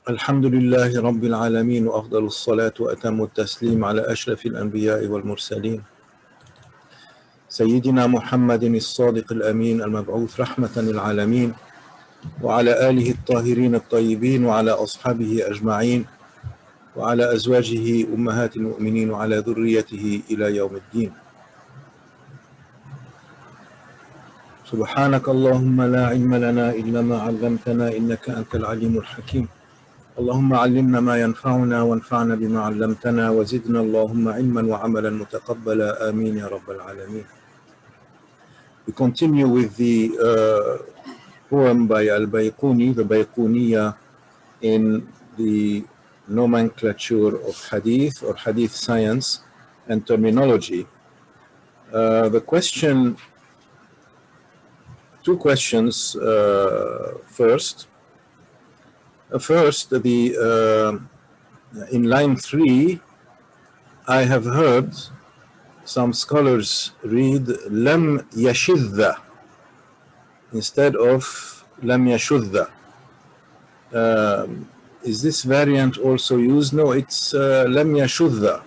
الحمد لله رب العالمين وأفضل الصلاة وأتم التسليم على أشرف الأنبياء والمرسلين سيدنا محمد الصادق الأمين المبعوث رحمة للعالمين وعلى آله الطاهرين الطيبين وعلى أصحابه أجمعين وعلى أزواجه أمهات المؤمنين وعلى ذريته إلى يوم الدين. سبحانك اللهم لا علم لنا إلا ما علمتنا إنك أنت العليم الحكيم. اللهم علمنا ما ينفعنا وانفعنا بما علمتنا وزدنا اللهم علما وعملا متقبلا آمين يا رب العالمين. We continue with the poem by Al-Bayquni, the Bayquniyya, in the nomenclature of Hadith or Hadith science and terminology. The question, two questions first. First, in line 3, I have heard some scholars read lam yashidda instead of lam yashudda. Is this variant also used? No, it's lam yashudda,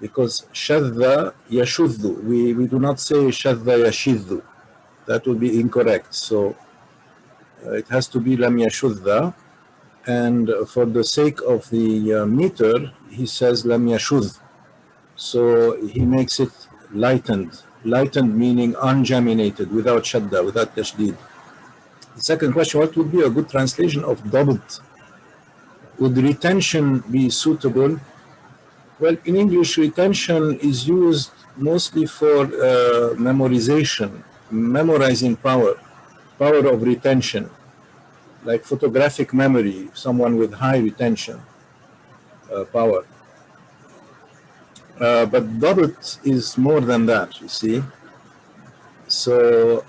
because shadda yashuddu. We do not say shadda yashiddu. That would be incorrect. So it has to be lam yashudda. And for the sake of the meter, he says lam yashudh. So he makes it lightened. Lightened meaning ungeminated, without shadda, without tashdid. The second question, what would be a good translation of dabt? Would retention be suitable? Well, in English, retention is used mostly for memorization, memorizing power of retention. Like photographic memory, someone with high retention power. But dabt is more than that, you see. So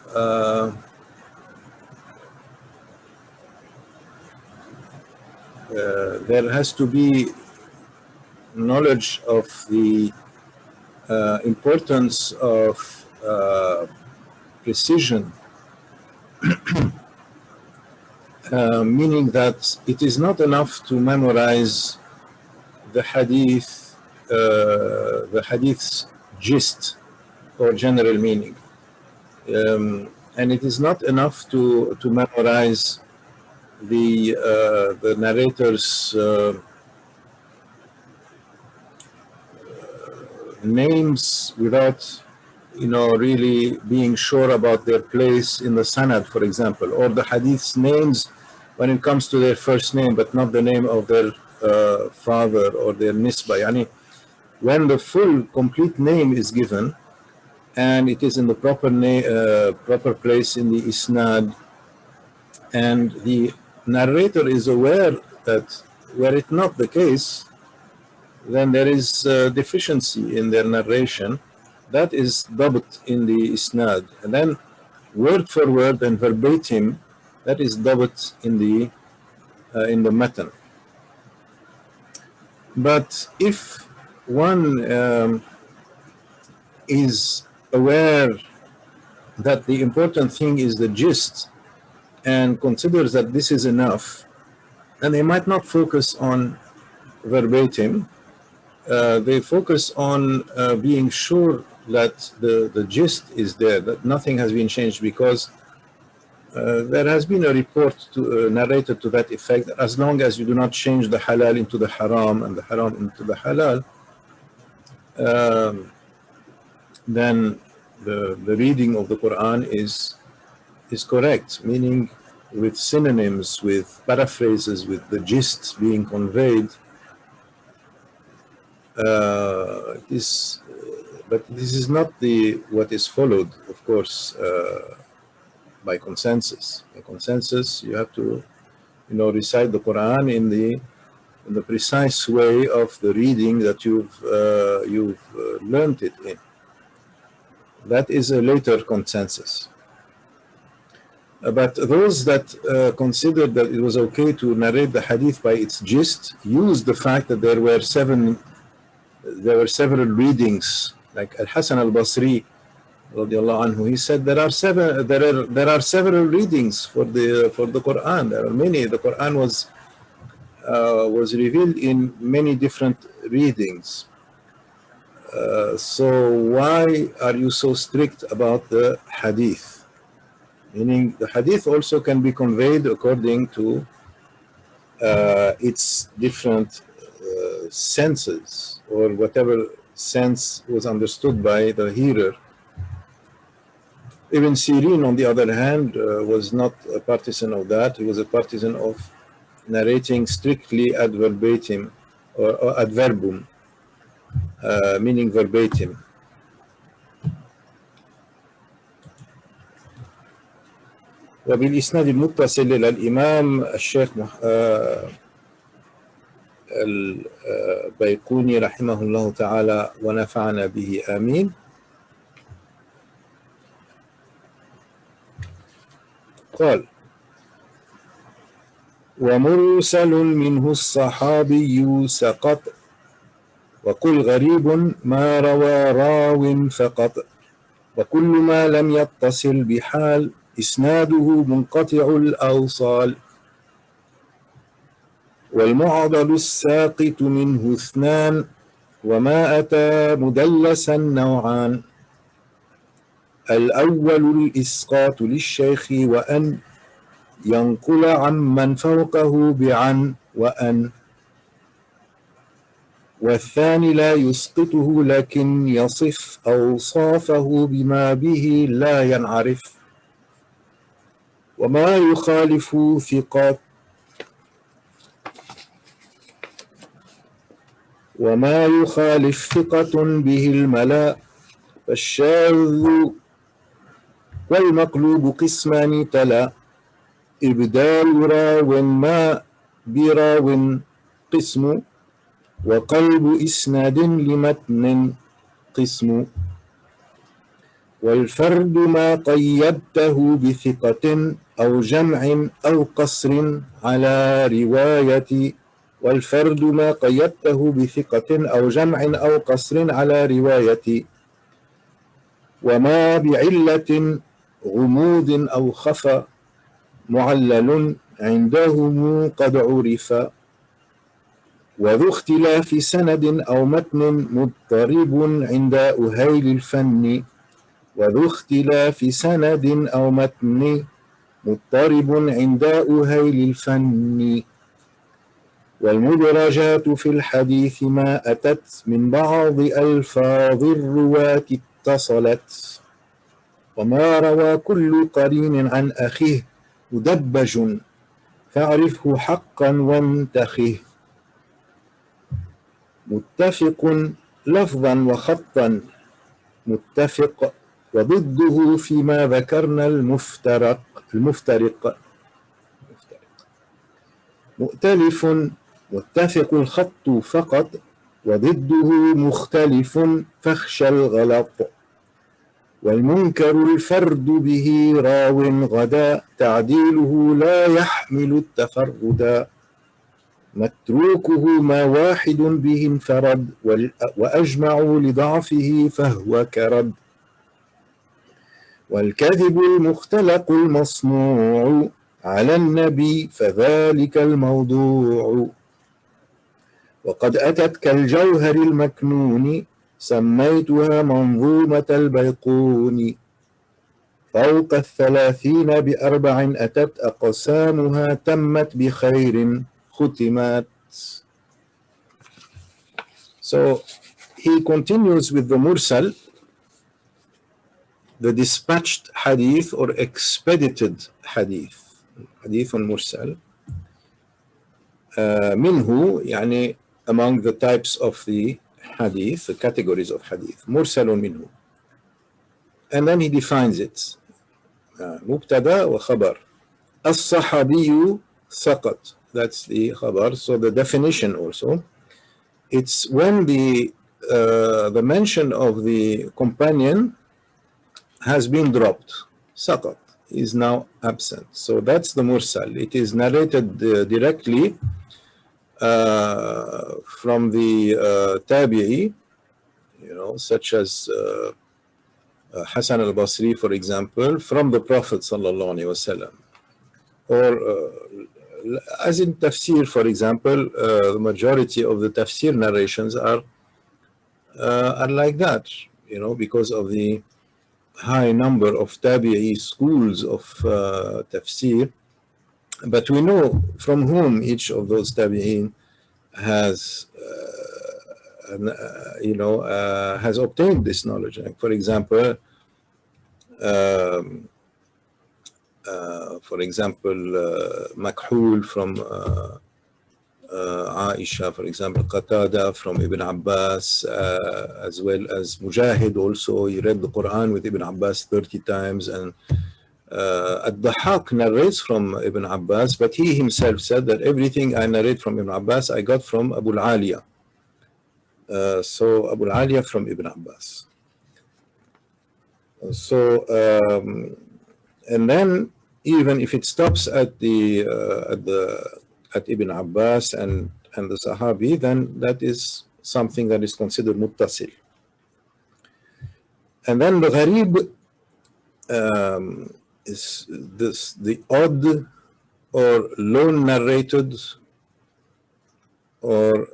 there has to be knowledge of the importance of precision. Meaning that it is not enough to memorize the hadith's gist or general meaning, and it is not enough to memorize the narrator's names without really being sure about their place in the sanad, for example, or the hadith's names when it comes to their first name, but not the name of their father or their nisbah. Yani, when the full, complete name is given, and it is in the proper place in the isnad, and the narrator is aware that were it not the case, then there is deficiency in their narration. That is dabt in the isnad. And then word for word and verbatim, that is dabt in the matan. But if one is aware that the important thing is the gist and considers that this is enough, then they might not focus on verbatim. They focus on being sure that the gist is there, that nothing has been changed, because there has been a report narrated to that effect, that as long as you do not change the halal into the haram and the haram into the halal, then the reading of the Quran is correct, meaning with synonyms, with paraphrases, with the gist being conveyed. But this is not what is followed, of course, by consensus. By consensus, you have to, recite the Quran in the precise way of the reading that you've learned it in. That is a later consensus. But those that considered that it was okay to narrate the hadith by its gist used the fact that there were several readings, like Al-Hasan al-Basri radiallahu anhu, he said there are several readings for the Quran. There are many. The Quran was was revealed in many different readings. So why are you so strict about the hadith? Meaning the hadith also can be conveyed according to its different senses, or whatever sense was understood by the hearer. Ibn Sirin, on the other hand, was not a partisan of that. He was a partisan of narrating strictly ad verbatim, or ad verbum, meaning verbatim. وبالإسناد المتصل إلى الإمام الشيخ البيقوني رحمه الله تعالى ونفعنا به آمين. قال: ومرسل منه الصحابي سقط، وقل غريب ما روى راو فقط، وكل ما لم يتصل بحال إسناده منقطع الأوصال، والمعضل الساقط منه اثنان، وما أتى مدلسا نوعان: الأول الإسقاط للشيخ وأن ينقل عمن فوقه بعن وأن، والثاني لا يسقطه لكن يصف أوصافه بما به لا ينعرف، وما يخالف ثقة وما يخالف ثقة به الملا، فالشاذ والمقلوب قسمان تلا: إبدال راو ما براو قسم، وقلب إسناد لمتن قسم، والفرد ما قيدته بثقة أو جمع أو قصر على رواية، والفرد ما قيدته بثقة أو جمع أو قصر على رواية، وما بعلة غموض أو خفى معلل عندهم قد عرف، وذو اختلاف سند أو متن مضطرب عند أهيل الفن، وذو اختلاف سند أو متن مضطرب عند أهيل الفن، والمدرجات في الحديث ما أتت من بعض ألفاظ الرواة اتصلت، وما روى كل قرين عن أخيه مدبج فاعرفه حقا وانتخه، متفق لفظا وخطا متفق، وضده فيما ذكرنا المفترق، مؤتلف متفق الخط فقط، وضده مختلف فاخشى الغلط، والمنكر الفرد به راو غدا تعديله لا يحمل التفردا، متروكه ما واحد به انفرد وأجمعوا لضعفه فهو كرد، والكذب المختلق المصنوع على النبي فذلك الموضوع، وقد أتت كالجوهر المكنون سميتها منظومة البيقوني، فوق 30 ب4 أتت أقسامها تمت بخير ختمت. So he continues with the mursal, the dispatched hadith or expedited hadith. حديث مرسل منه يعني among the types of the hadith, the categories of hadith, مرسل منه, and then he defines it. مبتدا وخبر. الصحابي سقط, that's the خبر. So the definition also, it's when the mention of the companion has been dropped. سقط is now absent. So that's the mursal. It is narrated directly from the tabi'i, such as Hassan al-Basri, for example, from the Prophet sallallahu alaihi wasallam, or as in tafsir, for example, the majority of the tafsir narrations are like that, you know, because of the high number of tabi'i schools of tafsir. But we know from whom each of those tabi'in has, has obtained this knowledge. Like for example, Makhul from Aisha, for example, Qatada from Ibn Abbas, as well as Mujahid also. He read the Quran with Ibn Abbas 30 times. And Ad-Dahhak narrates from Ibn Abbas, but he himself said that everything I narrate from Ibn Abbas, I got from Abu al-Aliya. So Abu al-Aliya from Ibn Abbas. So, and then even if it stops at at Ibn Abbas and the Sahabi, then that is something that is considered muttasil. And then the gharib is the odd or lone narrated, or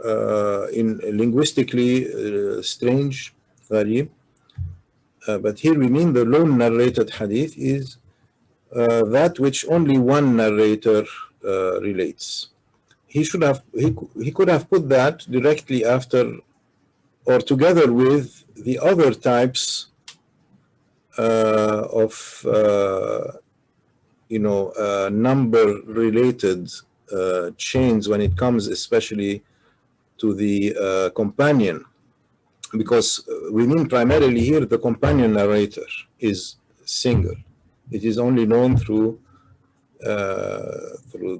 in linguistically strange gharib. But here we mean the lone narrated hadith is that which only one narrator relates. He could have put that directly after or together with the other types of number related chains when it comes especially to the companion, because we mean primarily here the companion narrator is single. It is only known through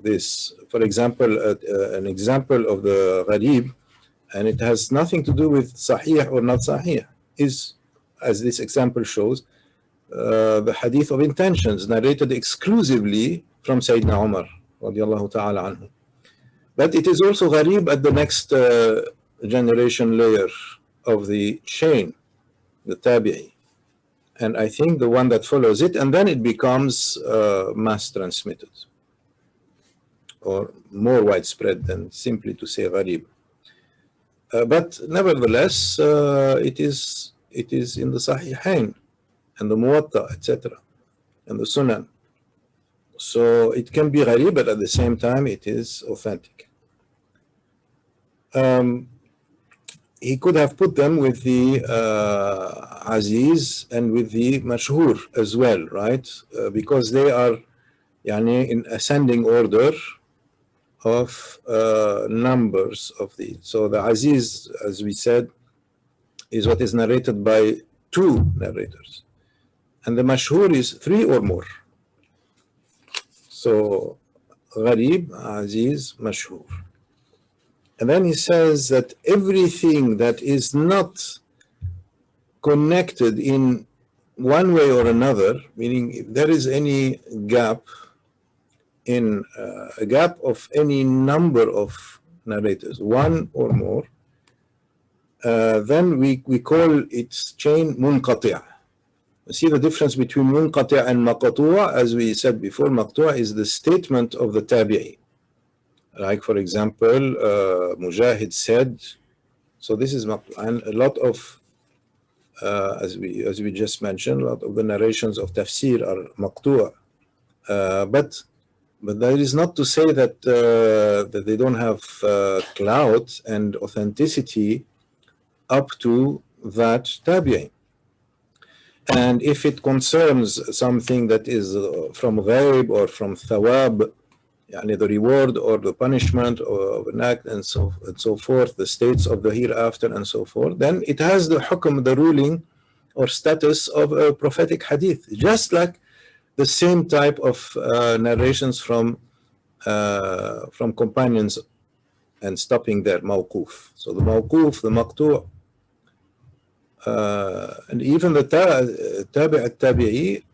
this. For example, an example of the gharib, and it has nothing to do with sahih or not sahih, is, as this example shows, the hadith of intentions narrated exclusively from Sayyidina Umar radiallahu ta'ala anhu. But it is also gharib at the next generation layer of the chain, the tabi'i. And I think the one that follows it, and then it becomes mass transmitted or more widespread than simply to say gharib. But nevertheless, it is in the Sahihain and the Muwatta, etc., and the Sunan. So it can be gharib, but at the same time, it is authentic. He could have put them with the Aziz and with the Mashhur as well, right? Because they are in ascending order of numbers of these. So the Aziz, as we said, is what is narrated by two narrators. And the Mashhur is three or more. So Gharib, Aziz, Mashhur. And then he says that everything that is not connected in one way or another, meaning if there is any gap in a gap of any number of narrators, one or more, then we call its chain munqati'. See the difference between munqati' and maqtu'? As we said before, maqtu' is the statement of the tabi'i. Like for example, Mujahid said, so this is maqtu', and a lot of as we just mentioned, a lot of the narrations of tafsir are maqtu'. But that is not to say that that they don't have clout and authenticity up to that tabi'i. And if it concerns something that is from ghaib or from thawab, the reward or the punishment of an act and so forth, the states of the hereafter and so forth, then it has the hukm, the ruling or status of a prophetic hadith, just like the same type of narrations from companions and stopping there, mawquf. So the mawquf, the maqtu', and even the tabi'i,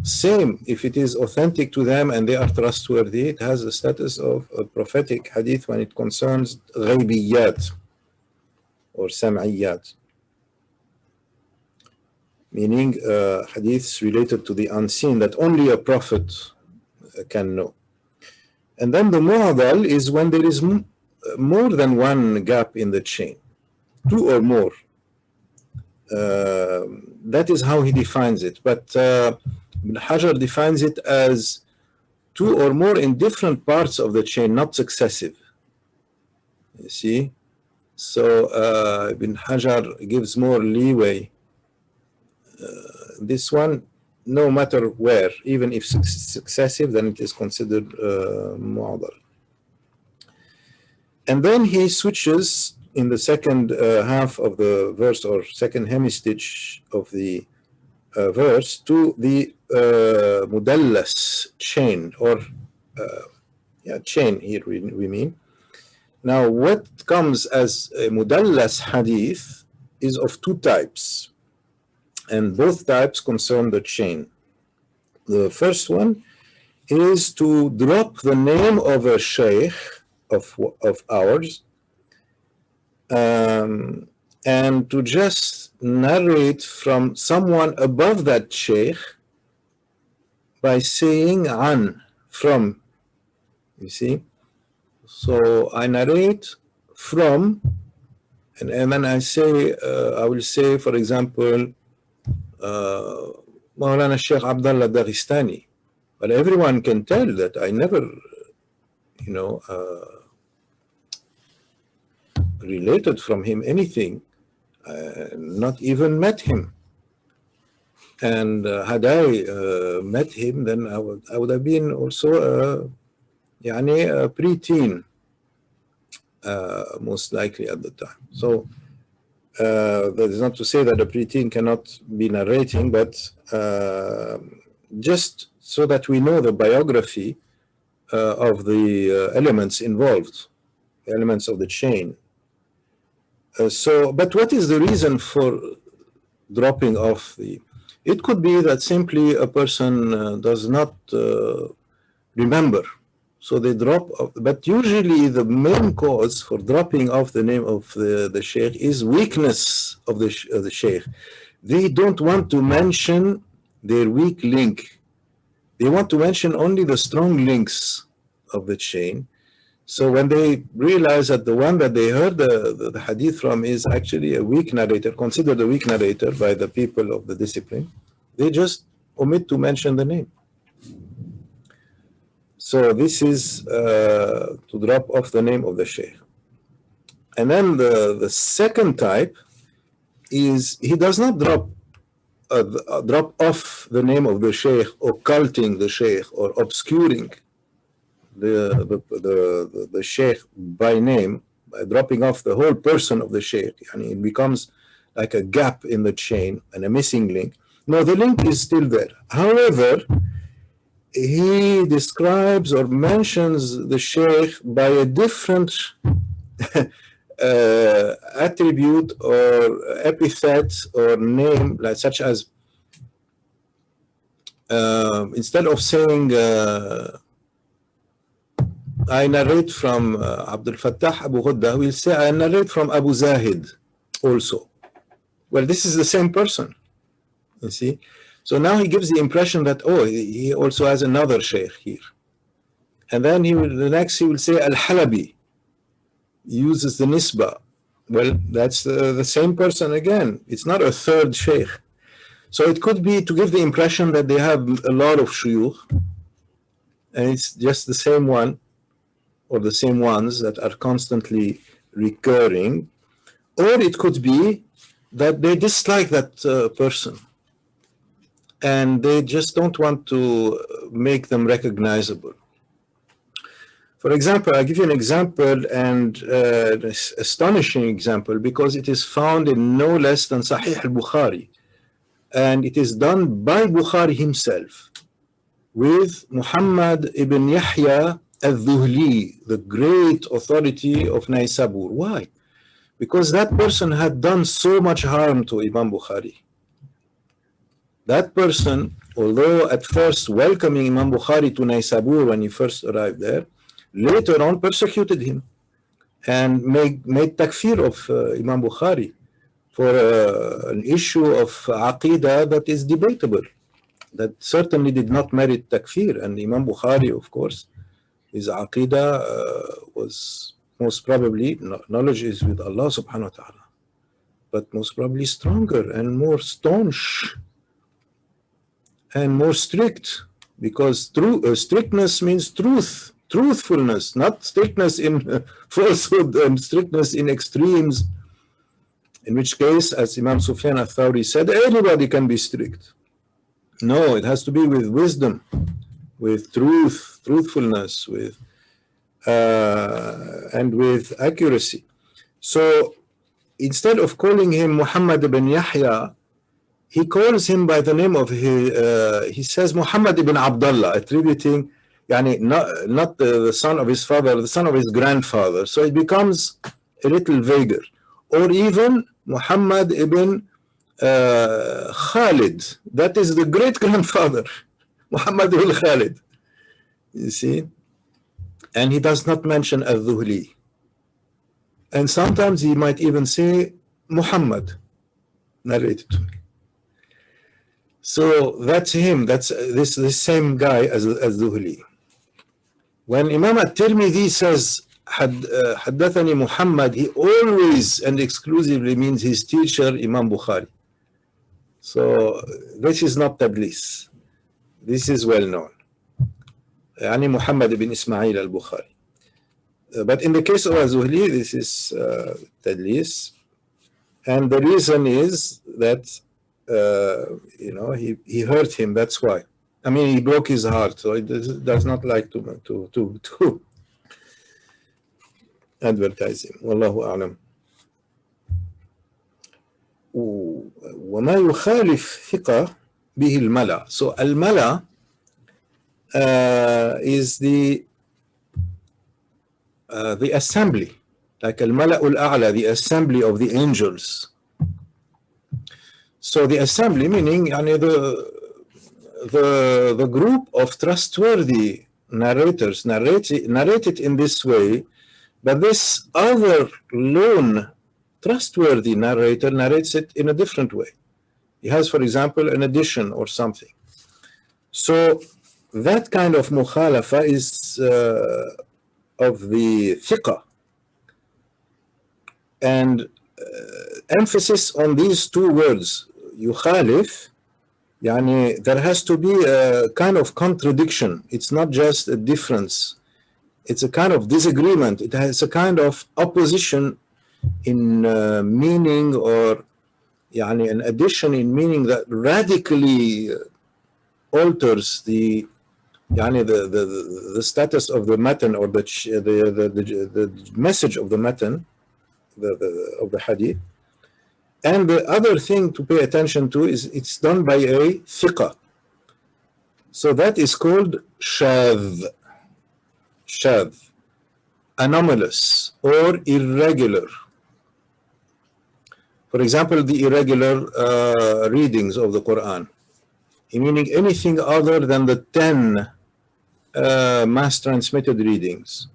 same, if it is authentic to them and they are trustworthy, it has the status of a prophetic hadith when it concerns ghaybiyat or sam'iyat, meaning hadiths related to the unseen that only a prophet can know. And then the mu'adal is when there is more than one gap in the chain, two or more. That is how he defines it. But Ibn Hajar defines it as two or more in different parts of the chain, not successive. You see? So Ibn Hajar gives more leeway. This one, no matter where, even if successive, then it is considered mu'adal. And then he switches in the second half of the verse, or second hemistich of the verse, to the mudallas chain, or chain here we mean. Now, what comes as a mudallas hadith is of two types, and both types concern the chain. The first one is to drop the name of a sheikh of ours, and to just narrate from someone above that sheikh by saying an, from, you see. So I narrate from, and then I say, I will say, for example, Maulana Sheikh Abdullah Daghestani. But everyone can tell that I never, related from him anything, not even met him. And had I met him, then I would have been also a preteen, most likely at the time. So that is not to say that a preteen cannot be narrating, but just so that we know the biography of the elements involved, the elements of the chain. But what is the reason for dropping off the? It could be that simply a person does not remember, so they drop off. But usually the main cause for dropping off the name of the sheikh is weakness of the sheikh. They don't want to mention their weak link. They want to mention only the strong links of the chain. So when they realize that the one that they heard the hadith from is actually a weak narrator, considered a weak narrator by the people of the discipline, they just omit to mention the name. So this is to drop off the name of the sheikh. And then the second type is he does not drop off the name of the sheikh, occulting the sheikh or obscuring the sheikh by name, by dropping off the whole person of the sheikh. And it becomes like a gap in the chain and a missing link. No, the link is still there. However, he describes or mentions the sheikh by a different attribute or epithet or name, like such as instead of saying I narrate from Abdul Fattah Abu Ghudda, we'll say I narrate from Abu Zahid also. Well, this is the same person, you see. So now he gives the impression that, oh, he also has another sheikh here. And then the next he will say Al-Halabi. He uses the nisba. Well, that's the same person again. It's not a third sheikh. So it could be to give the impression that they have a lot of shuyukh, and it's just the same one or the same ones that are constantly recurring. Or it could be that they dislike that person, and they just don't want to make them recognizable. For example, I'll give you an example, and an astonishing example, because it is found in no less than Sahih al-Bukhari. And it is done by Bukhari himself, with Muhammad ibn Yahya al-Dhuhli, the great authority of Naysabur. Why? Because that person had done so much harm to Imam Bukhari. That person, although at first welcoming Imam Bukhari to Naysabur when he first arrived there, later on persecuted him and made takfir of Imam Bukhari for an issue of aqidah that is debatable, that certainly did not merit takfir. And Imam Bukhari, of course, His aqidah was most probably, knowledge is with Allah subhanahu wa ta'ala, but most probably stronger and more staunch and more strict, because strictness means truth, truthfulness, not strictness in falsehood and strictness in extremes, in which case, as Imam Sufyan al-Thawri said, anybody can be strict. No, it has to be with wisdom, with truth, truthfulness, with and with accuracy. So instead of calling him Muhammad ibn Yahya, he calls him by the name of he says Muhammad ibn Abdullah, attributing not the son of his father, the son of his grandfather. So it becomes a little vaguer. Or even Muhammad ibn Khalid, that is the great grandfather, Muhammad ibn Khalid. You see? And he does not mention al-Dhuhli. And sometimes he might even say Muhammad, narrated to me. So that's him, that's this same guy as Dhuhli. When Imam at-Tirmidhi says Haddathani Muhammad, he always and exclusively means his teacher, Imam Bukhari. So this is not Tadlis. This is well known. Yani Muhammad ibn Ismail al-Bukhari. But in the case of Zuhli, this is Tadlis. And the reason is that, he hurt him, that's why. I mean, he broke his heart, so he does not like to advertise him. Wallahu a'lam. وما يخالف ثقة به الملا. So al-mala is the assembly, like al-mala'ul a'la, the assembly of the angels. So the assembly meaning the group of trustworthy narrators narrated in this way, but this other lone trustworthy narrator narrates it in a different way. He has, for example, an addition or something. So that kind of mukhalafa is of the thiqah. And emphasis on these two words, yukhalif, there has to be a kind of contradiction. It's not just a difference. It's a kind of disagreement. It has a kind of opposition in meaning, or an addition in meaning that radically alters the status of the matan, or the message of the matan, of the hadith. And the other thing to pay attention to is it's done by a thiqah. So that is called shadh, anomalous or irregular. For example, the irregular readings of the Quran, meaning anything other than the 10 mass transmitted readings.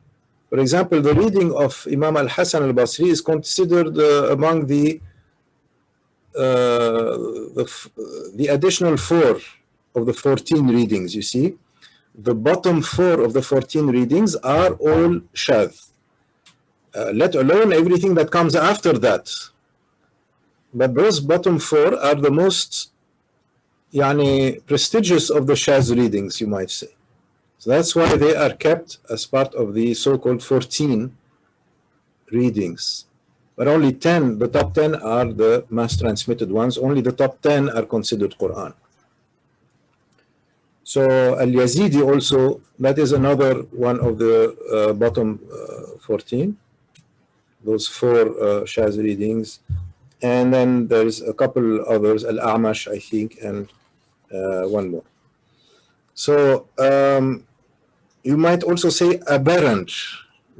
For example, the reading of Imam al-Hasan al-Basri is considered among the additional 4 of the 14 readings, you see. The bottom 4 of the 14 readings are all shadh, let alone everything that comes after that. But those bottom 4 are the most prestigious of the shadh readings, you might say. So that's why they are kept as part of the so-called 14 readings. But only 10, the top 10 are the mass transmitted ones. Only the top 10 are considered Quran. So Al-Yazidi also, that is another one of the bottom 14, those 4 shadh readings. And then there's a couple others, Al-A'mash, I think, and one more. So you might also say aberrant,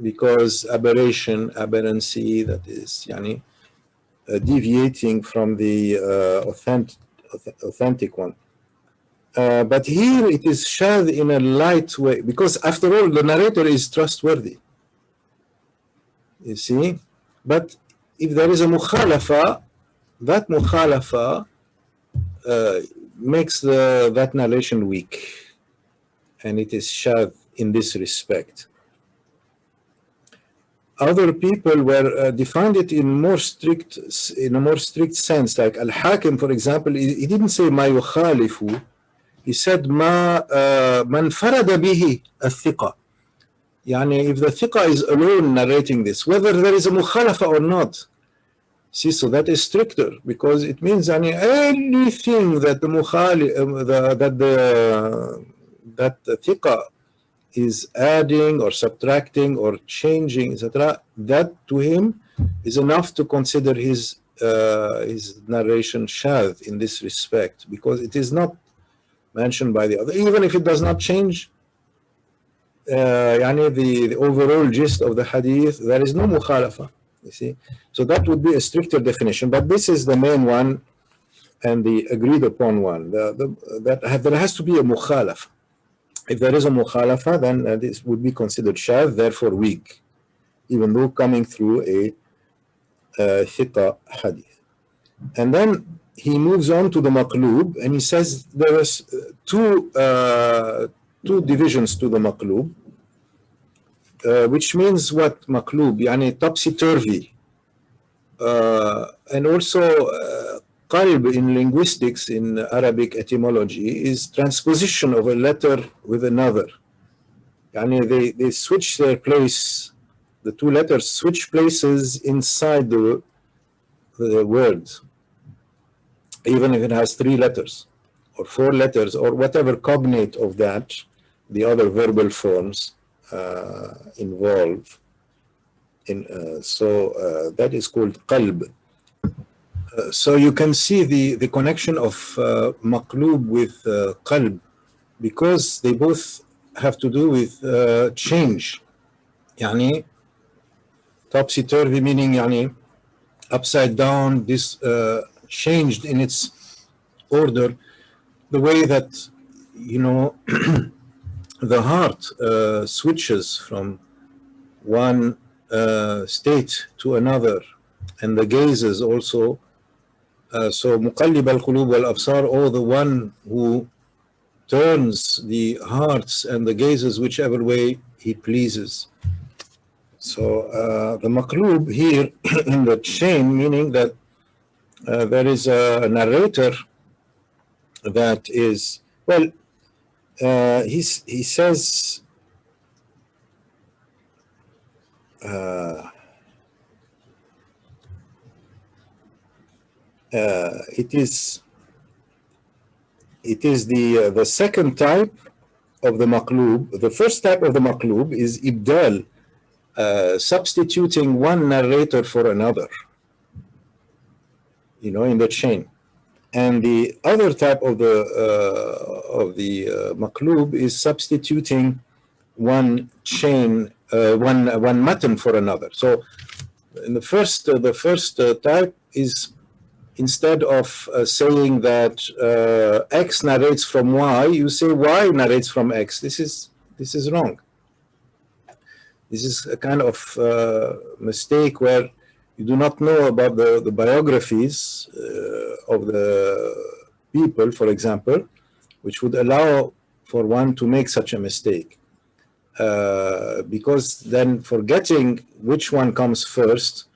because aberrancy, that is deviating from the authentic one. But here it is shadh in a light way, because after all, the narrator is trustworthy. You see? But if there is a mukhalafa, that mukhalafa makes that narration weak. And it is shadh in this respect. other people were defined it in a more strict sense. Like Al-Hakim, for example, he didn't say ما يخالف. He said ما من فرد به الثقة. يعني if the thiqa is alone narrating this, whether there is a mukhalafa or not. See, so that is stricter because it means anything that the thiqa is adding or subtracting or changing, etc., that to him is enough to consider his narration shadh in this respect, because it is not mentioned by the other, even if it does not change the overall gist of the hadith. There is no mukhalafa, you see. So that would be a stricter definition, but this is the main one and the agreed upon one. There has to be a mukhalafa. If there is a mukhalafa, then this would be considered shadh, therefore weak, even though coming through a thiqa hadith. And then he moves on to the maqlub, and he says there is two divisions to the maqlub, which means what maqlub? Yani topsy-turvy. And also qalb in linguistics, in Arabic etymology, is transposition of a letter with another. Yani they switch their place, the two letters switch places inside the word, even if it has 3 letters or 4 letters or whatever cognate of that, the other verbal forms involve. So that is called qalb. So you can see the connection of maqlub with qalb, because they both have to do with change. Yani topsy-turvy meaning yani upside down, this changed in its order, the way that, you know, the heart switches from one state to another, and the gazes also. So muqallib al-qulub wal-absar, or the one who turns the hearts and the gazes whichever way he pleases. So the maqlub here in the chain, meaning that there is a narrator that is, well, he says it is the second type of the maqlub. The first type of the maqlub is ibdal, substituting one narrator for another, you know, in the chain. And the other type of the maqlub is substituting one chain, one matan for another. So in the first type is, instead of saying that X narrates from Y, you say Y narrates from X. This is wrong. This is a kind of mistake where you do not know about the biographies of the people, for example, which would allow for one to make such a mistake. Because then forgetting which one comes first,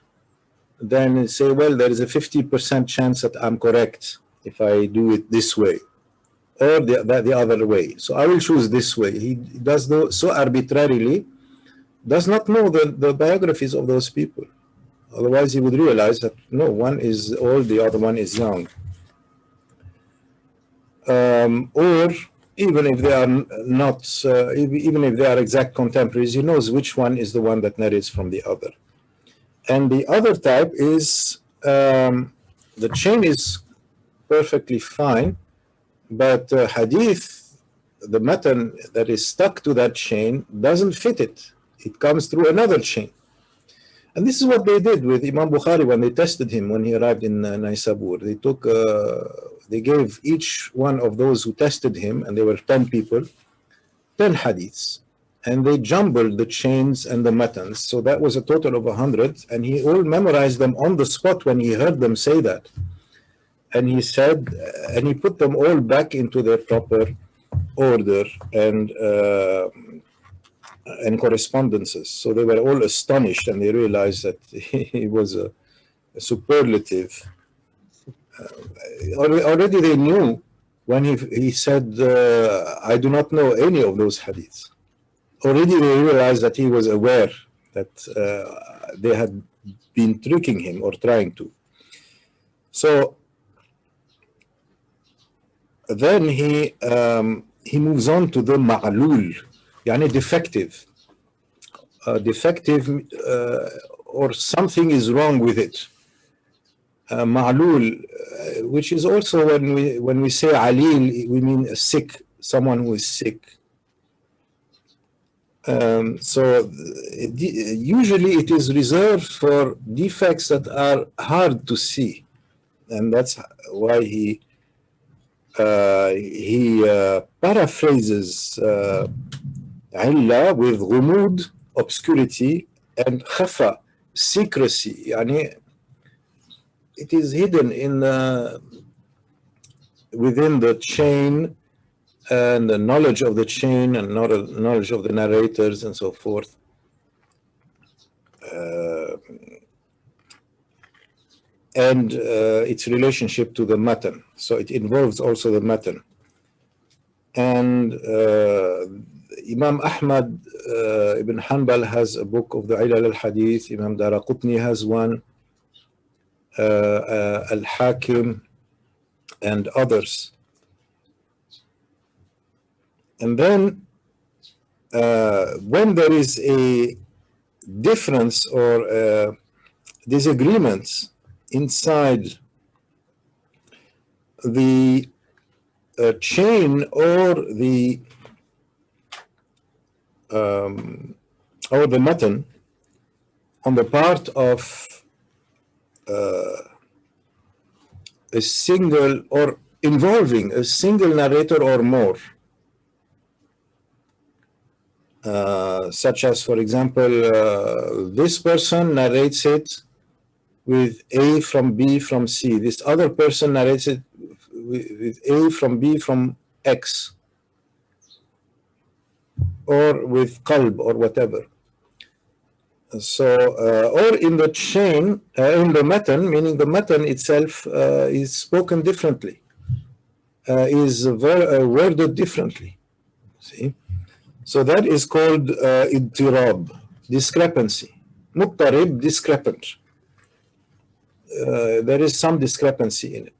then you say, well, there is a 50% chance that I'm correct if I do it this way, or the other way. So I will choose this way. He does so arbitrarily, does not know the biographies of those people. Otherwise, he would realize that no, one is old, the other one is young. Or even if they are not, even if they are exact contemporaries, he knows which one is the one that narrates from the other. And the other type is the chain is perfectly fine, but hadith, the matan that is stuck to that chain, doesn't fit it. It comes through another chain. And this is what they did with Imam Bukhari when they tested him when he arrived in Naisabur. They gave each one of those who tested him, and there were 10 people, 10 hadiths. And they jumbled the chains and the matans. So that was a total of 100. And he all memorized them on the spot when he heard them say that. And he said, and he put them all back into their proper order. And and correspondences. So they were all astonished, and they realized that he was a superlative. Already they knew when he said, I do not know any of those hadiths. Already they realized that he was aware that they had been tricking him or trying to. So then he moves on to the ma'lul, yani defective. Defective or something is wrong with it. Ma'lul, which is also when we say alil, we mean a sick, someone who is sick. So usually it is reserved for defects that are hard to see, and that's why he paraphrases illa with ghumud, obscurity, and khafa, secrecy. Yani it is hidden in within the chain and the knowledge of the chain and knowledge of the narrators and so forth. And its relationship to the matan. So it involves also the matan. And Imam Ahmad ibn Hanbal has a book of the Ilal al-Hadith. Imam Daraqutni has one. Al-Hakim and others. And then when there is a difference or disagreements inside the chain or the matan on the part of a single or involving a single narrator or more, such as, for example, this person narrates it with A from B from C. This other person narrates it with A from B from X, or with qalb or whatever. So, or in the chain, in the matan, meaning the matan itself is spoken differently, is worded differently. See? So that is called idtirab, discrepancy. Muttarib, discrepant. There is some discrepancy in it.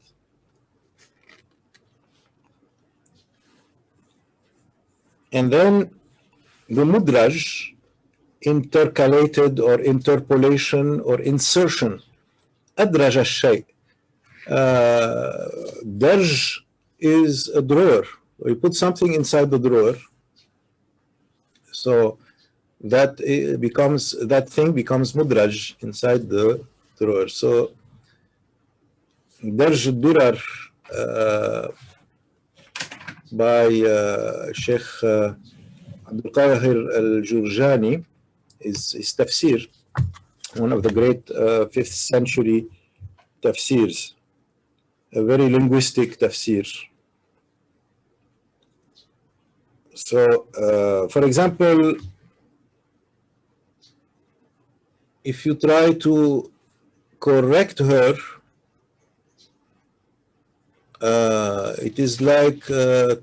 And then the mudraj, intercalated or interpolation or insertion. أدرج الشيء. Darj is a drawer. You put something inside the drawer. So that thing becomes mudraj inside the drawer. So Darj al-Durar by Sheikh Abdul Qahir al-Jurjani is tafsir, one of the great 5th century tafsirs, a very linguistic tafsir. So, for example, if you try to correct her, it is like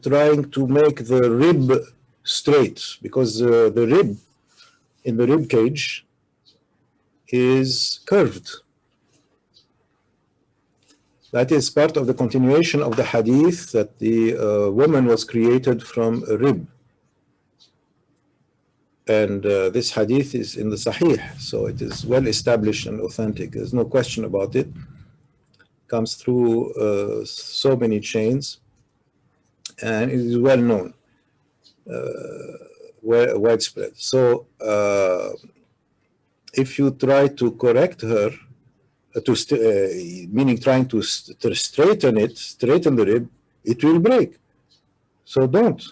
trying to make the rib straight, because the rib in the rib cage is curved. That is part of the continuation of the hadith that the woman was created from a rib. And this hadith is in the Sahih, so it is well established and authentic. There's no question about it. Comes through so many chains, and it is well known, widespread. So if you try to correct her, meaning trying to straighten the rib, it will break. So don't.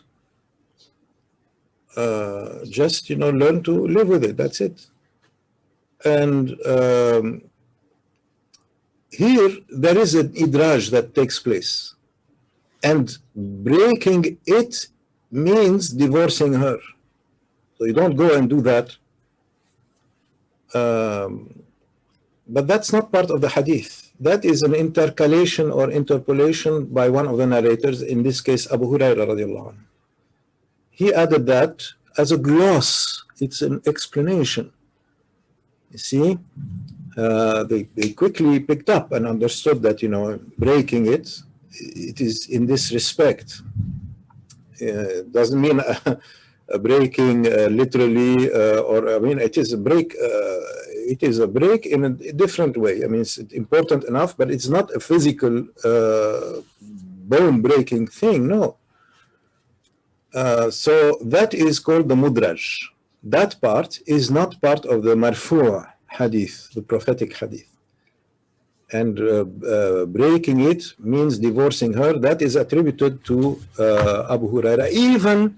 Just, learn to live with it. That's it. And here there is an idraj that takes place, and breaking it means divorcing her. So you don't go and do that. But that's not part of the hadith. That is an intercalation or interpolation by one of the narrators, in this case Abu Hurairah radiallahu anhu. He added that as a gloss. It's an explanation. You see, they quickly picked up and understood that, breaking it is in this respect. Doesn't mean breaking literally, it is a break. It is a break in a different way. I mean, it's important enough, but it's not a physical bone-breaking thing. No. So that is called the mudraj. That part is not part of the marfu' hadith, the prophetic hadith. And breaking it means divorcing her. That is attributed to Abu Hurairah, even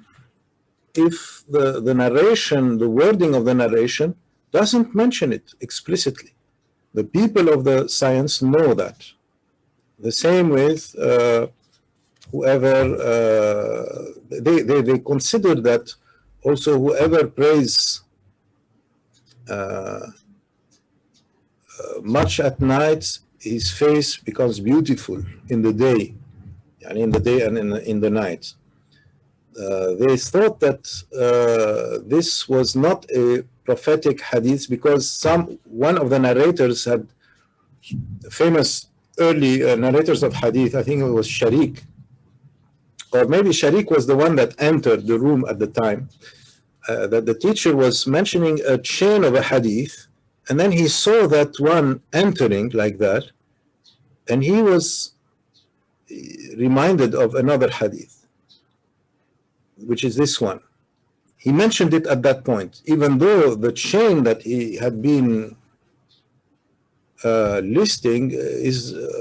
if the narration, the wording of the narration doesn't mention it explicitly. The people of the science know that. The same with whoever, they consider that also whoever prays much at night, his face becomes beautiful in the day, and in the day and in the night. They thought that this was not a prophetic hadith because one of the narrators had famous early narrators of hadith. I think it was Sharik, or maybe Sharik was the one that entered the room at the time. That the teacher was mentioning a chain of a hadith, and then he saw that one entering like that, and he was reminded of another hadith, which is this one. He mentioned it at that point, even though the chain that he had been listing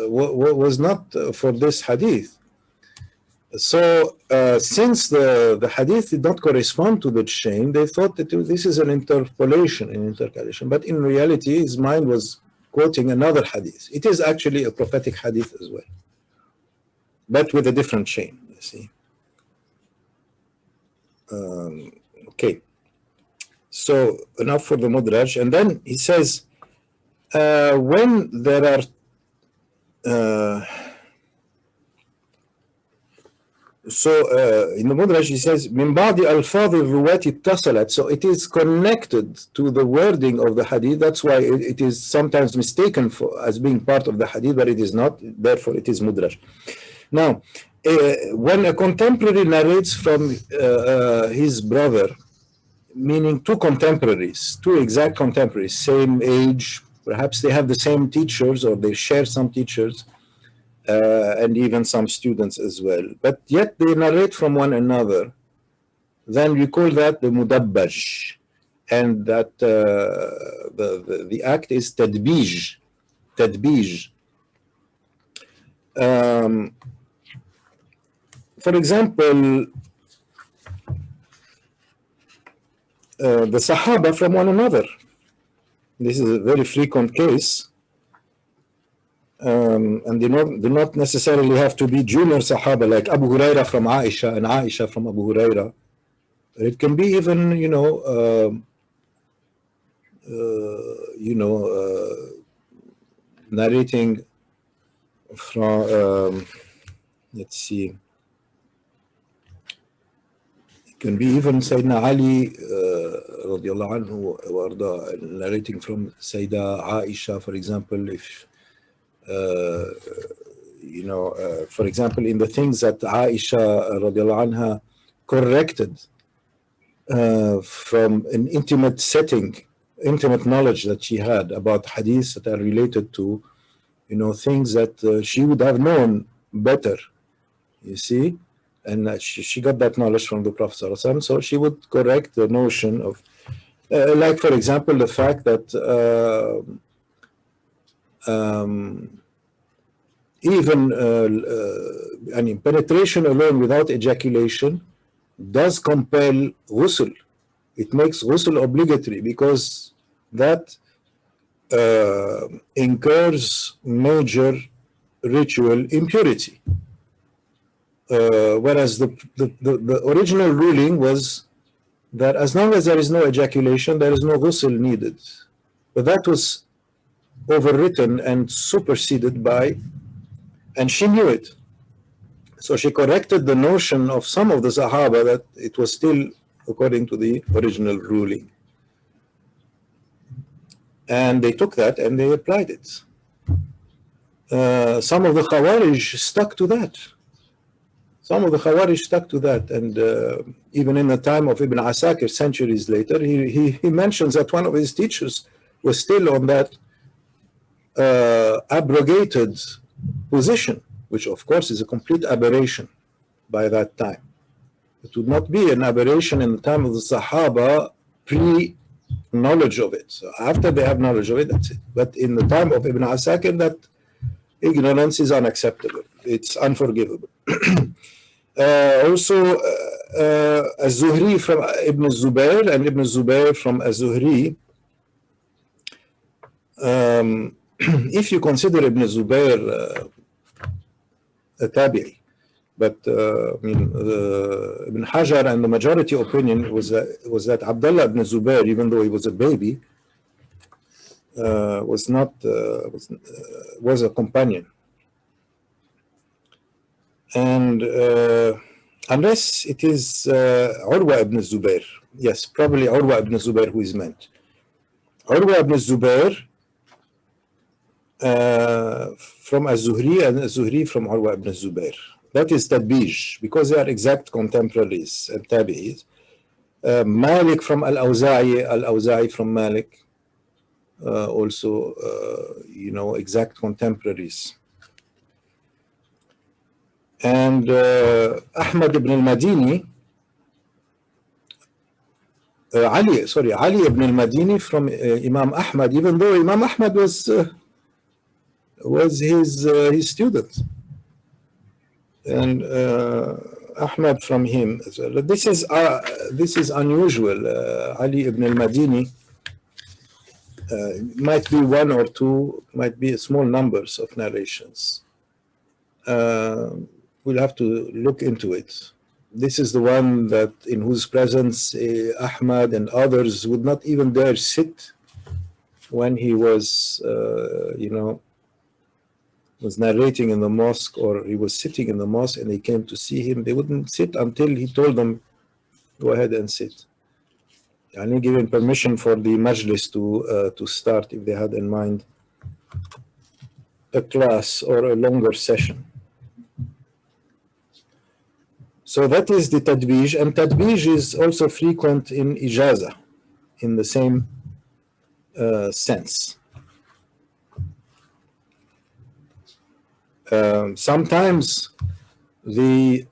was not for this hadith. So since the hadith did not correspond to the chain, they thought that this is an interpolation, an intercalation. But in reality, his mind was quoting another hadith. It is actually a prophetic hadith as well, but with a different chain, you see. Okay, so enough for the mudraj. And then he says, when there are in the mudraj he says min ba'di alfadh al-ruwat ittasalat, so it is connected to the wording of the hadith. That's why it is sometimes mistaken as being part of the hadith, but it is not, therefore it is mudraj. Now when a contemporary narrates from his brother, meaning two contemporaries, two exact contemporaries, same age, perhaps they have the same teachers or they share some teachers, and even some students as well, but yet they narrate from one another, then we call that the mudabbaj, and that the act is tadbij. For example, the Sahaba from one another. This is a very frequent case. And they do not necessarily have to be junior Sahaba like Abu Hurairah from Aisha and Aisha from Abu Hurairah. It can be even, narrating from, let's see, it can be even Sayyidina Ali radiallahu anhu, narrating from Sayyida Aisha, for example, if for example, in the things that Aisha radiallahu anha corrected from an intimate setting, intimate knowledge that she had about hadiths that are related to, things that she would have known better, you see, and she got that knowledge from the Prophet sallallahu alaihi wasallam, so she would correct the notion of, like for example, the fact that even penetration alone without ejaculation does compel ghusl. It makes ghusl obligatory because that incurs major ritual impurity. Whereas the original ruling was that as long as there is no ejaculation, there is no ghusl needed. But that was overwritten and superseded by, and she knew it. So she corrected the notion of some of the Sahaba that it was still according to the original ruling. And they took that and they applied it. Some of the Khawarij stuck to that. And even in the time of Ibn Asakir, centuries later, he mentions that one of his teachers was still on that abrogated position, which of course is a complete aberration by that time. It would not be an aberration in the time of the Sahaba pre-knowledge of it. So after they have knowledge of it, that's it. But in the time of Ibn Asakir, that ignorance is unacceptable. It's unforgivable. Also, Az-Zuhri from Ibn Zubayr and Ibn Zubayr from Az-Zuhri. If you consider Ibn Zubayr a tabi'i, but Ibn Hajar and the majority opinion was that Abdullah ibn Zubayr, even though he was a baby, was a companion. And unless it is Urwa ibn Zubayr, yes, probably Urwa ibn Zubayr who is meant. Urwa ibn Zubayr from Az-Zuhri and Az-Zuhri from Urwa ibn Zubayr. That is Tadbij, because they are exact contemporaries and tabi'is. Malik from Al-Awza'i, Al-Awza'i from Malik, also, exact contemporaries. And Ahmad ibn al-Madini, Ali ibn al-Madini from Imam Ahmad, even though Imam Ahmad was his student. And Ahmad from him as well. This is unusual. Ali ibn al-Madini might be one or two, might be small numbers of narrations. We'll have to look into it. This is the one that in whose presence Ahmad and others would not even dare sit when he was, was narrating in the mosque, or he was sitting in the mosque and they came to see him. They wouldn't sit until he told them, go ahead and sit. And he gave permission for the majlis to start if they had in mind a class or a longer session. So that is the tadbij, and tadbij is also frequent in ijaza, in the same sense. Sometimes the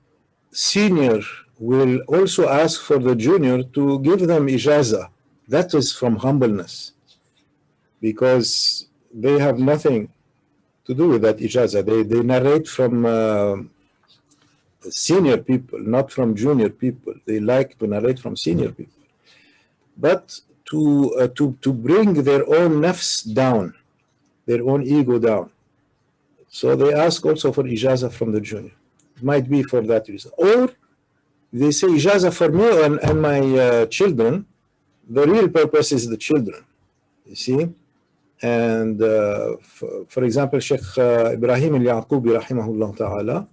senior will also ask for the junior to give them ijaza. That is from humbleness, because they have nothing to do with that ijaza. They narrate from senior people, not from junior people. They like to narrate from senior people. But to bring their own nafs down, their own ego down. So they ask also for ijaza from the junior. It might be for that reason. Or they say ijaza for me and my children. The real purpose is the children, you see. And for example, Sheikh Ibrahim al-Yaqubi rahimahullah ta'ala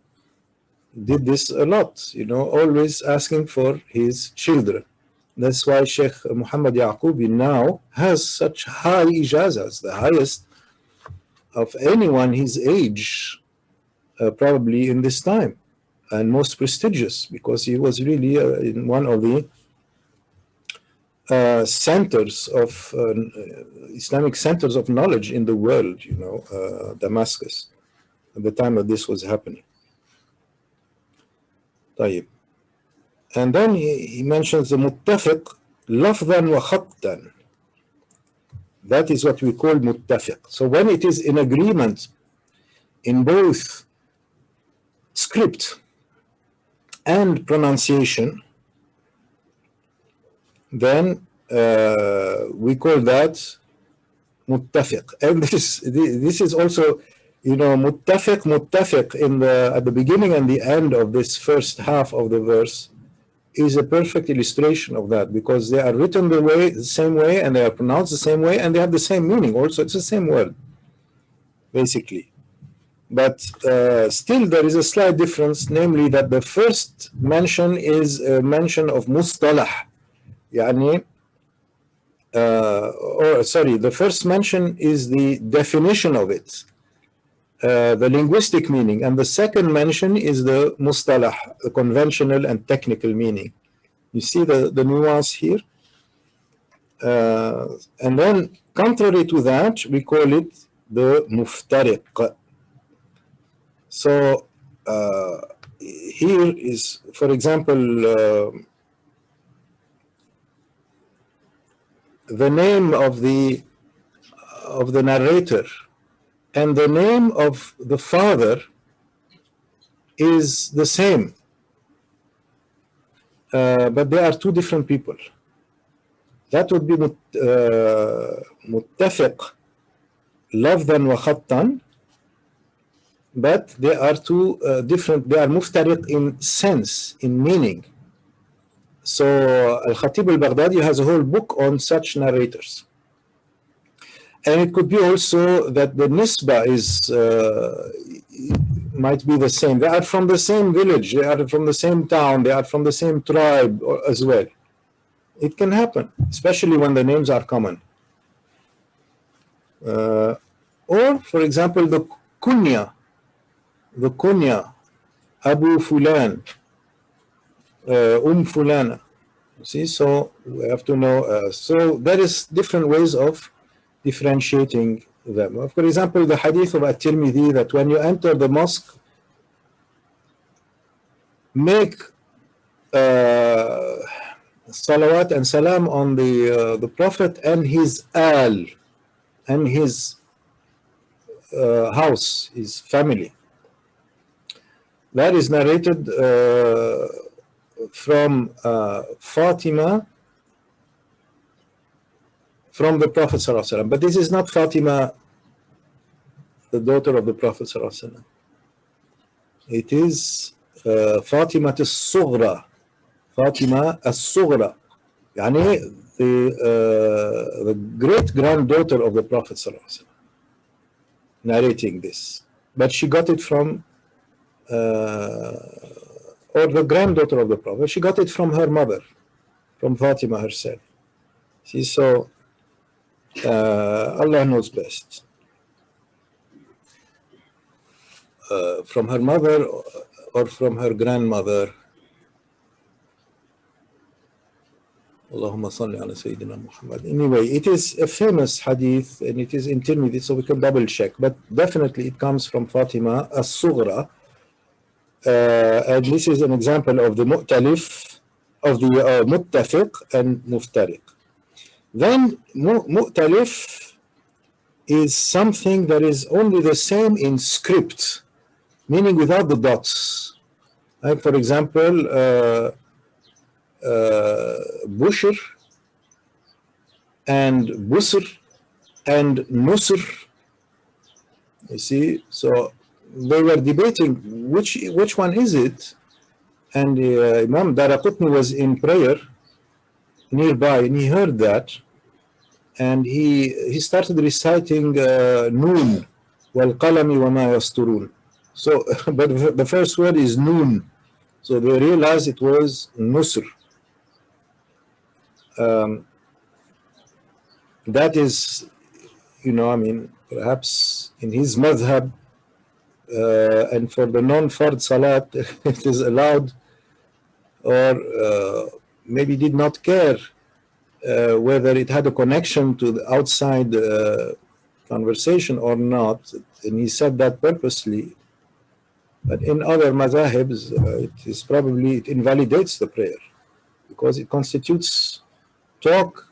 did this a lot, always asking for his children. That's why Sheikh Muhammad Yaqubi now has such high ijazas, the highest of anyone his age, probably in this time, and most prestigious, because he was really in one of the centers of Islamic centers of knowledge in the world, Damascus, at the time that this was happening. طيب. And then he mentions the muttafiq lafdhan wa khattan. That is what we call muttafiq. So when it is in agreement in both script and pronunciation, then we call that muttafiq. And this is also, muttafiq in at the beginning and the end of this first half of the verse is a perfect illustration of that, because they are written the same way, and they are pronounced the same way, and they have the same meaning also. It's the same word, basically. But still there is a slight difference, namely that the first mention is a mention of mustalah. يعني, the first mention is the definition of it, the linguistic meaning, and the second mention is the mustalah, the conventional and technical meaning. You see the nuance here? And then, contrary to that, we call it the muftariq. So, here is, for example, the name of the narrator and the name of the father is the same, but they are two different people. That would be muttafiq lafdan wa khattan, but they are two different, they are muftariq in sense, in meaning. So Al-Khatib al-Baghdadi has a whole book on such narrators. And it could be also that the nisba is might be the same. They are from the same village, they are from the same town, they are from the same tribe as well. It can happen, especially when the names are common. Or, for example, the kunya, Abu Fulan, Fulana. See, so we have to know. So there is different ways of differentiating them. For example, the hadith of At-Tirmidhi, that when you enter the mosque, make salawat and salam on the Prophet and his al, and his house, his family. That is narrated from Fatima, from the Prophet ﷺ. But this is not Fatima, the daughter of the Prophet ﷺ. It is Fatima al-Sughra, Fatima al-Sughra, يعني the great granddaughter of the Prophet ﷺ, narrating this. But she got it from, or the granddaughter of the Prophet, she got it from her mother, from Fatima herself. See, so Allah knows best. From her mother or from her grandmother. Allahumma salli ala Sayyidina Muhammad. Anyway, it is a famous hadith and it is in Tirmidhi, so we can double check. But definitely it comes from Fatima as-Sughra. And this is an example of the Mukhtalif, of the Muttafiq and Muftariq. Then Mukhtalif is something that is only the same in script, meaning without the dots. Like, for example, Bushr and Busr and Nusr. You see, so they were debating which one is it, and Imam Daraqutni was in prayer nearby, and he heard that, and he started reciting Noon wal qalami wa ma yasturun. So, but the first word is Noon, so they realized it was Nusr. That is, I mean, perhaps in his madhab, and for the non-fard salat, it is allowed, or maybe did not care whether it had a connection to the outside conversation or not, and he said that purposely. But in other madhahibs, it invalidates the prayer, because it constitutes talk,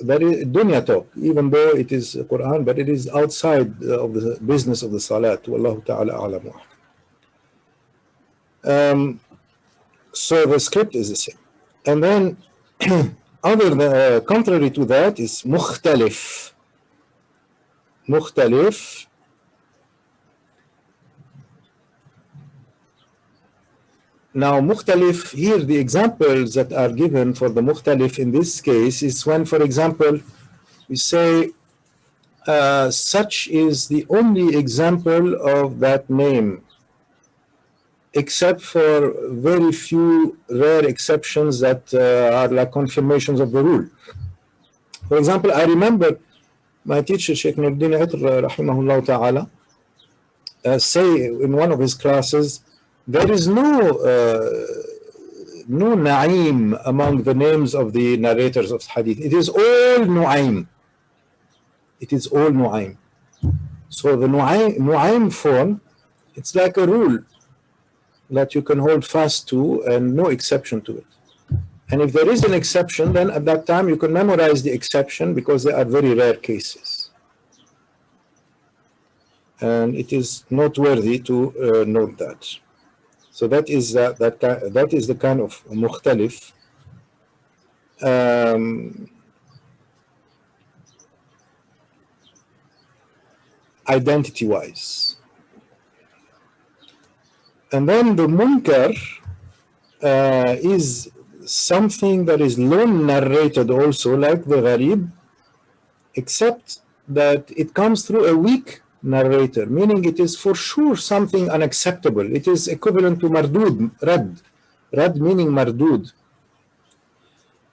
that is dunya talk, even though it is Quran, but it is outside of the business of the salat. Wallahu ta'ala a'lam. So the script is the same. And then contrary to that is Mukhtalif. Now, Mukhtalif, here the examples that are given for the Mukhtalif in this case is when, for example, we say such is the only example of that name, except for very few rare exceptions that are like confirmations of the rule. For example, I remember my teacher, Sheikh Nuruddin Itr, rahimahullah ta'ala, say in one of his classes, there is no Na'im among the names of the narrators of Hadith. It is all Nu'aym. It is all Nu'aym. So the Nu'aym form, it's like a rule that you can hold fast to and no exception to it. And if there is an exception, then at that time you can memorize the exception because they are very rare cases. And it is noteworthy to note that. So that is that is the kind of Mukhtalif. Identity-wise. And then the Munkar is something that is lone narrated also, like the Gharib, except that it comes through a weak narrator, meaning it is for sure something unacceptable. It is equivalent to Mardud, Rad. Rad meaning Mardud.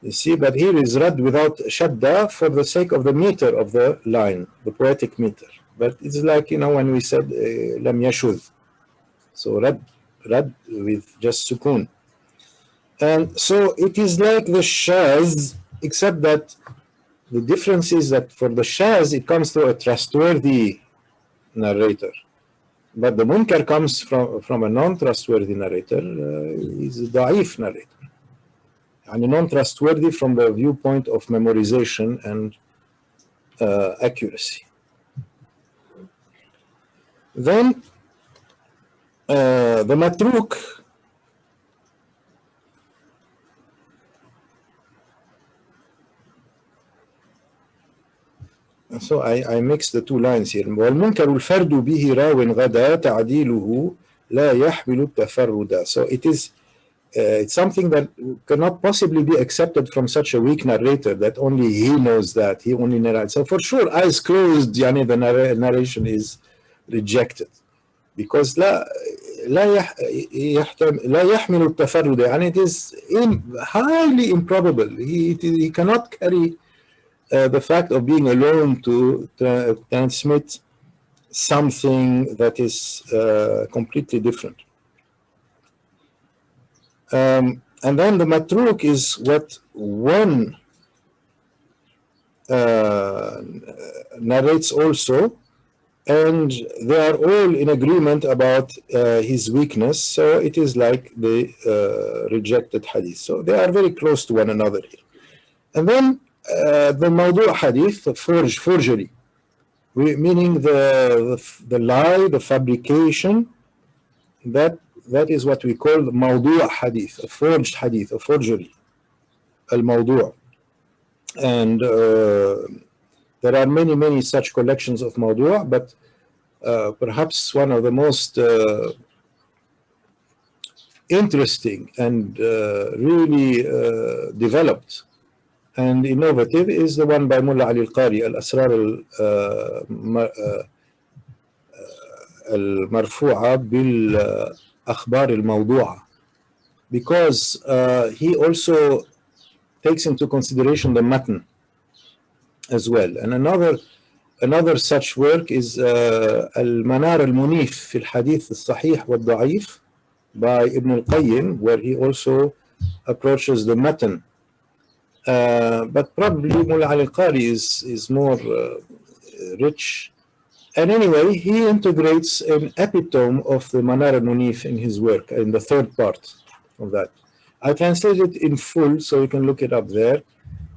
You see, but here is Rad without Shadda for the sake of the meter of the line, the poetic meter. But it's like, you know, when we said Lam Yashudh. So Rad with just Sukun. And so it is like the Shaz, except that the difference is that for the Shaz, it comes through a trustworthy narrator. But the Munkar comes from a non-trustworthy narrator, is a da'if narrator. And non-trustworthy from the viewpoint of memorization and accuracy. Then the Matruk, so I mix the two lines here. والمنكر الفرد به راو غدا تعديله لا يحمل التفرد. So it is it's something that cannot possibly be accepted from such a weak narrator that only he knows that, he only narrates. So for sure, eyes closed, yani the narration is rejected. Because لا يحمل التفرد, and it is highly improbable. He cannot carry the fact of being alone to transmit something that is completely different. And then the Matruk is what one narrates also, and they are all in agreement about his weakness. So it is like the rejected hadith. So they are very close to one another here. And then the Mawdu' hadith, the forgery, meaning the lie, the fabrication, that is what we call Mawdu' hadith, a forged hadith, a forgery, al-Mawdu'. And there are many such collections of Mawdu', but perhaps one of the most interesting and really developed and innovative is the one by Mullah Ali al-Qari, al-Asrar al-Marfu'a bil-Akhbar al-Mawdu'a, because he also takes into consideration the matn as well. And another such work is Al-Manar al-Munif fi al-Hadith al-Sahih wal-Da'if by Ibn al-Qayyim, where he also approaches the matn. But probably Mullah Ali al-Qari is more rich. And anyway, he integrates an epitome of the Manar al-Munif in his work, in the third part of that. I translated it in full, so you can look it up there.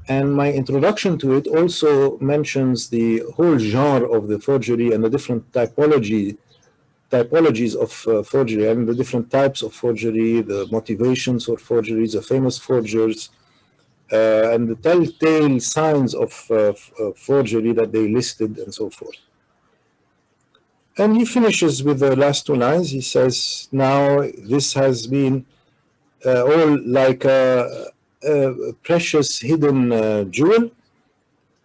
And my introduction to it also mentions the whole genre of the forgery and the different typologies of forgery, and the different types of forgery, the motivations for forgeries, the famous forgers, and the telltale signs of forgery that they listed, and so forth. And he finishes with the last two lines. He says, now this has been all like a precious hidden jewel,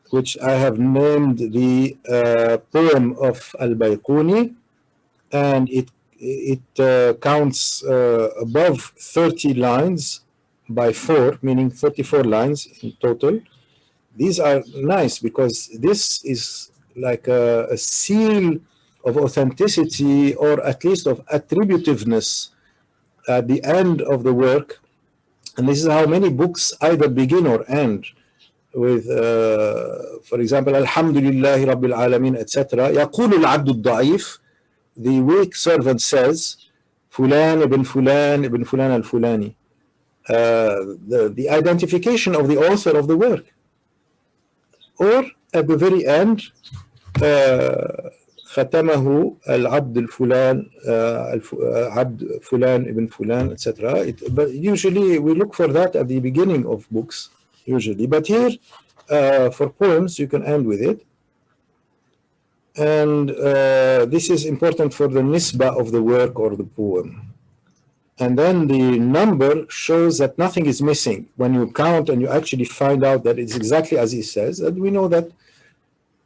which I have named the poem of Al-Bayquni, and it counts above 30 lines by 4, meaning 34 lines in total. These are nice because this is like a seal of authenticity, or at least of attributiveness at the end of the work. And this is how many books either begin or end with, for example, Alhamdulillahi Rabbil Alameen, etc. يقول العبد الضعيف, the weak servant says, Fulan ibn Fulan ibn Fulan al-Fulani. The identification of the author of the work. Or at the very end, ختمه العبد الفلان عبد فلان ابن فلان, etc. But usually we look for that at the beginning of books, usually. But here, for poems, you can end with it. And this is important for the nisbah of the work or the poem. And then the number shows that nothing is missing. When you count and you actually find out that it's exactly as he says, and we know that,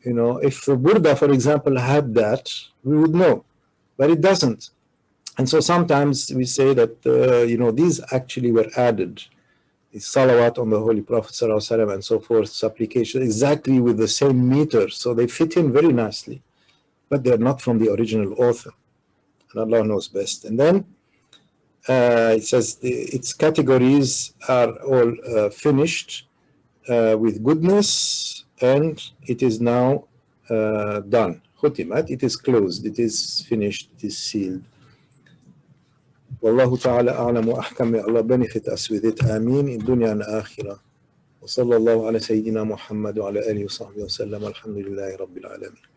you know, if the Burda, for example, had that, we would know, but it doesn't. And so sometimes we say that, you know, these actually were added. It's salawat on the Holy Prophet ﷺ and so forth, supplication, exactly with the same meter. So they fit in very nicely, but they're not from the original author. And Allah knows best. And then it says its categories are all finished with goodness, and it is now done. Khutimat, it is closed, it is finished, it is sealed. Wallahu ta'ala a'lam wa ahkam. May Allah benefit us with it. Ameen in dunya and akhirah. Wa sallallahu ala Sayyidina Muhammad wa ala alihi wa sahbihi wa sallam. Alhamdulillahi Rabbil Alameen.